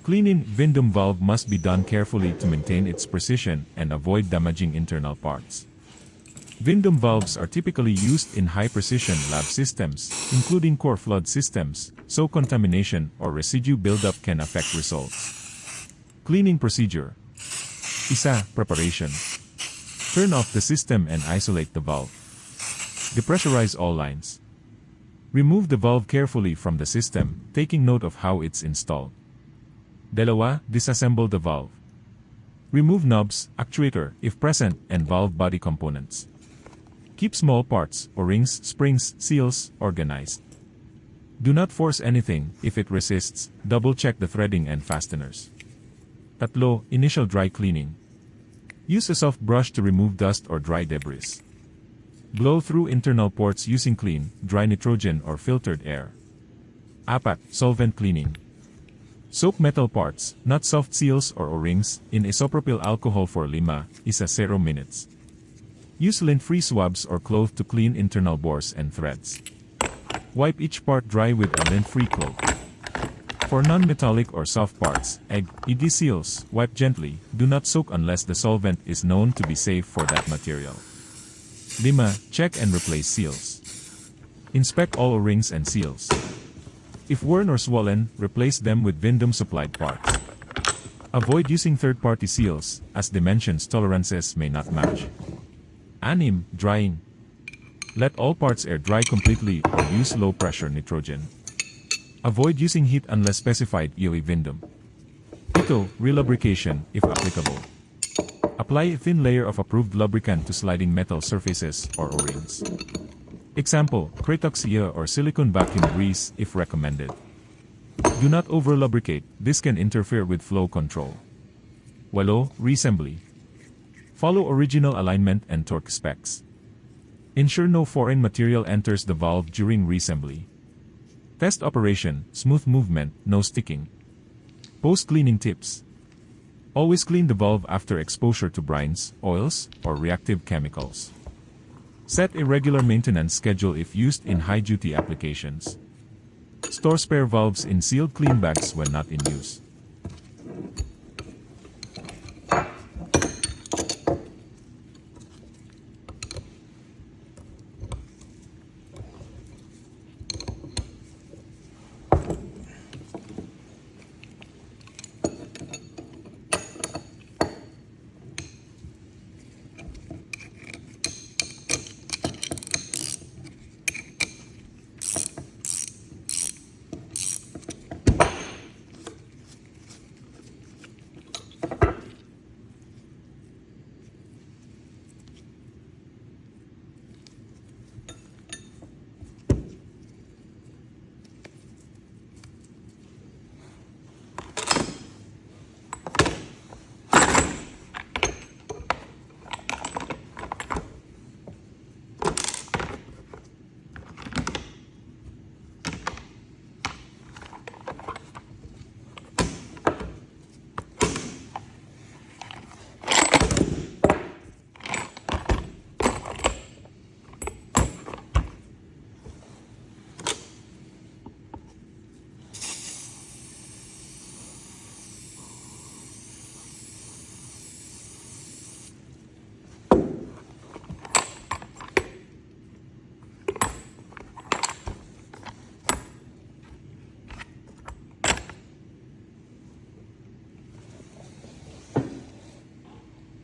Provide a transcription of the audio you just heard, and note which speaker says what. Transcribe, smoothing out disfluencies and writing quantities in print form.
Speaker 1: Cleaning Vindum valve must be done carefully to maintain its precision and avoid damaging internal parts. Vindum valves are typically used in high-precision lab systems, including core flood systems, so contamination or residue buildup can affect results. Cleaning procedure. Isa, preparation. Turn off the system and isolate the valve. Depressurize all lines. Remove the valve carefully from the system, taking note of how it's installed. Dalawa, disassemble the valve. Remove knobs, actuator, if present, and valve body components. Keep small parts, O-rings, springs, seals, organized. Do not force anything. If it resists, double-check the threading and fasteners. Tatlo, initial dry cleaning. Use a soft brush to remove dust or dry debris. Blow through internal ports using clean, dry nitrogen or filtered air. Apat, solvent cleaning. Soak metal parts, not soft seals or O-rings, in isopropyl alcohol for 5-0 minutes. Use lint-free swabs or cloth to clean internal bores and threads. Wipe each part dry with a lint-free cloth. For non-metallic or soft parts, ED seals, wipe gently, do not soak unless the solvent is known to be safe for that material. 5. Check and replace seals. Inspect all O-rings and seals. If worn or swollen, replace them with Vindum supplied parts. Avoid using third-party seals, as dimensions tolerances may not match. 6. Drying. Let all parts air dry completely or use low-pressure nitrogen. Avoid using heat unless specified. Vindum. 7. Relubrication, if applicable. Apply a thin layer of approved lubricant to sliding metal surfaces or O-rings. Example, Kretox or silicone vacuum grease if recommended. Do not over-lubricate, this can interfere with flow control. 8. Reassembly. Follow original alignment and torque specs. Ensure no foreign material enters the valve during reassembly. Test operation, smooth movement, no sticking. Post-cleaning tips. Always clean the valve after exposure to brines, oils, or reactive chemicals. Set a regular maintenance schedule if used in high-duty applications. Store spare valves in sealed clean bags when not in use.